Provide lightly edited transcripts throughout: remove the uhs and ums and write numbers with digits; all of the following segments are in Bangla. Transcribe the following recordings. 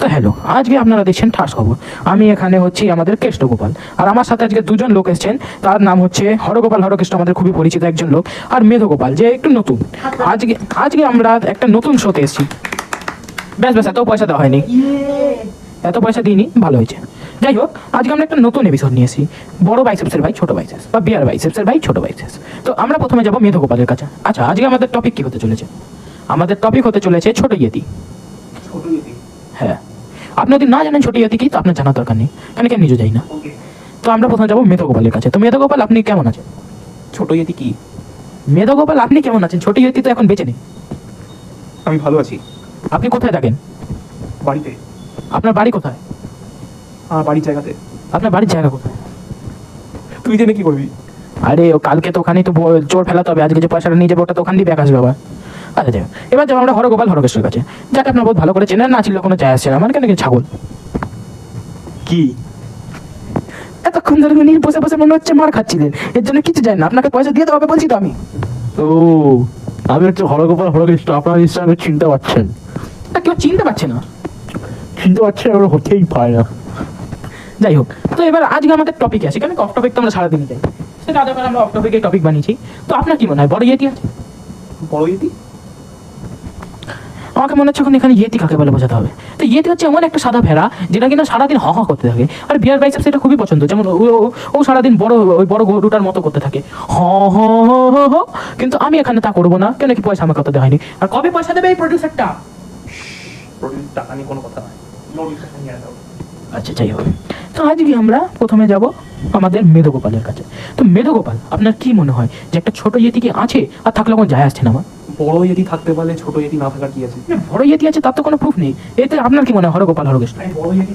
তো হ্যালো, আজকে আপনারা দেখছেন ঠাস খবর। আমি এখানে হচ্ছি আমাদের কেষ্টগোপাল, আর আমার সাথে আজকে দুজন লোক এসেছেন। তার নাম হচ্ছে হরগোপাল হরকৃষ্ণ, আমাদের খুবই পরিচিত একজন লোক, আর মেধগোপাল যে একটু নতুন। আজকে আজকে আমরা একটা নতুন শোতে এসেছি। ব্যাস এত পয়সা দেওয়া হয়নি, এত পয়সা দিইনি, ভালো হয়েছে। যাই হোক, আজকে আমরা একটা নতুন এপিসোড নিয়ে এসেছি, বড় বাইসেপসের ভাই ছোট বাইসেপস, বা বিয়ার বাইসেপসের ভাই ছোট বাইসেপস। তো আমরা প্রথমে যাবো মেধগোপালের কাছে। আচ্ছা, আজকে আমাদের টপিক কি হতে চলেছে? আমাদের টপিক হতে চলেছে ছোট ইয়েতি। ছোট ইয়েতি? হ্যাঁ, আপনি যদি না জানেন ছোট ইয়েতি কি, তো আপনার জানার দরকার নেই, কেন কেন নিজে যাই না। তো আমরা প্রথমে যাবো মেধগোপালের কাছে। তো মেধগোপাল, আপনি কেমন আছেন? ছোট ইয়েতি কি? মেধগোপাল, আপনি কেমন আছেন? ছোট ইয়েতি তো এখন বেঁচে নেই। আমি ভালো আছি। আপনি কোথায় থাকেন? বাড়িতে। আপনার বাড়ি কোথায়? আমার বাড়ির জায়গাতে। আপনার বাড়ির জায়গা কোথায়? তুই জেনে কি করবি? আরে ও কালকে তো ওখানেই তো চোর ফেলাতে হবে, আজকে যে পয়সাটা নিয়ে যাবো ওটা তো ওখান দিয়ে ব্যাক আসবে আবার। আচ্ছা যাই হোক, এবার যাবো আমরা হরগোপাল হরকেশ্বরের কাছে, যাকে আপনার বহুত ভালো করে চেনেন। না ছিল কোনো যায় আসছে না, মানে কেন কি ছাগল কি? এতক্ষণ ধরে উনি বসে বসে মনে হচ্ছে মার খাচ্ছিলেন, এর জন্য কিছু যায় না, আপনাকে পয়সা দিয়ে দেওয়া হবে বলছি তো আমি। ও, আমি হচ্ছে হরগোপাল হরকৃষ্ণ, আপনার নিশ্চয় আমাকে চিনতে পারছেন। তা কেউ চিনতে পারছে না। চিনতে পারছেন, ওরা হতেই পারে না। যাই হোক, তো এবার আজকে আমাদের টপিকে আসি, কেন অফ টপিক তো আমরা সারাদিনই যাই, সেটা আলাদা করে আমরা অফ টপিকে টপিক বানিয়েছি। তো আপনার কি মনে হয়, বড় ইয়েতি আছে? বড় ইয়েতি? আমাকে মনে হচ্ছে এখন এখানে ইয়েতি কাকে বলে বোঝাতে হবে। তো ইয়েতি হচ্ছে এমন একটা সাদা ভেড়া যেটা কিনা সারাদিন হ হ করতে থাকে, আর বিয়ার বাইসেপস এটা খুবই পছন্দ। যেমন ও সারাদিন ওই বড় গরুটার মতো করতে থাকে, হ হ হ হ। কিন্তু আমি এখানে তা করবো না, কেন কি পয়সা আমাকে কত দেওয়া হয়নি। আর কবে পয়সা দেবে এই প্রডিউসারটা? টাকা নিয়ে কোনো কথা নয়। আচ্ছা যাই হোক, তো আজকে আমরা প্রথমে যাব আমাদের মেধগোপালের কাছে। তো মেধগোপাল, আপনার কি মনে হয় যে একটা ছোট ইয়েতি কি আছে, আর থাকলে কোনো যায় আসছে না আমার? বড় ইয়েতি থাকতে পারলে ছোট ইয়েতি না থাকার কি আছে? বড় ইয়েতি আছে তার তো কোনো প্রুফ নেই, এতে আপনার কি মনে হয় হরগোপাল হরকৃষ্ণ? বড় ইয়েতি?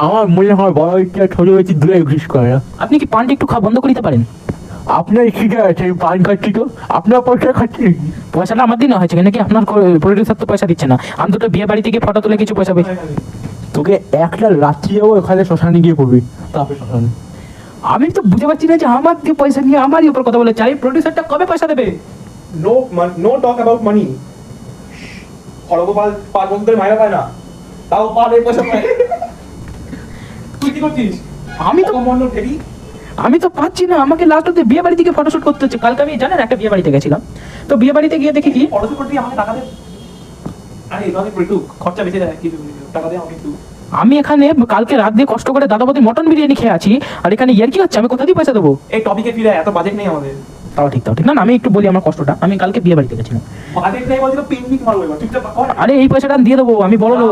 আমার মনে হয় বড় হচ্ছে ছোট হয়েছে দূরে এক্সিস্ট করে না। আপনি কি পানটা একটু খাওয়া বন্ধ করে দিতে পারেন? আপনার ঠিক আছে, আমি পান খাচ্ছি তো, আপনার পয়সা খাচ্ছি নাকি? পয়সাটা আমার দিন হয়েছে নাকি? আপনার প্রডিউসার তো পয়সা দিচ্ছে না। আমি দুটো বিয়ে বাড়ি থেকে ফটো তুলে কিছু পয়সা পেয়েছি। তোকে একটা রাত্রি যাবো ওখানে শ্মশানে গিয়ে করবি, তারপরে শ্মশানে। আমি তো বুঝতে পারছি না যে আমার দিয়ে পয়সা নিয়ে আমারই উপর কথা বলে চাই, প্রডিউসারটা কবে পয়সা দেবে? নো টক অ্যাবাউট মানি। হরগোপাল 5 বছর ধরে মাইরা পায় না, তাও পার এই পয়সা পায়। তুই কি করছিস? আমি তো পাচ্ছি না, আমাকে লাস্ট অব্দি বিয়ে বাড়ি থেকে ফটোশুট করতে হচ্ছে। কালকে আমি জানেন একটা বিয়ে বাড়িতে গেছিলাম, তো বিয়ে বাড়িতে গিয়ে দেখি কি ফটোশুট করতে আমাকে টাকা দে। আরে এভাবে একটু খরচা বেঁচে যায়, কিছু টাকা দে আমাকে একটু। আমি এখানে কালকে রাত দিয়ে কষ্ট করে দাদাবতী মটন বিরিয়ানি খেয়ে আছি, আর এখানে ইয়ার কি হচ্ছে? আমি কোথা দিয়ে পয়সা দেবো? এই টপিকে ফিরে এত বাজেট নেই আমাদের। তাও ঠিক না, না আমি একটু বলি আমার কষ্টটা। আমি কালকে বিয়ে বাড়িতে গেছিলাম। বাজেট নেই বলছি তো পিকনিক মারবো এবার, চুপচাপ কর। আরে এই পয়সাটা আমি দিয়ে দেবো, আমি বড় লোক।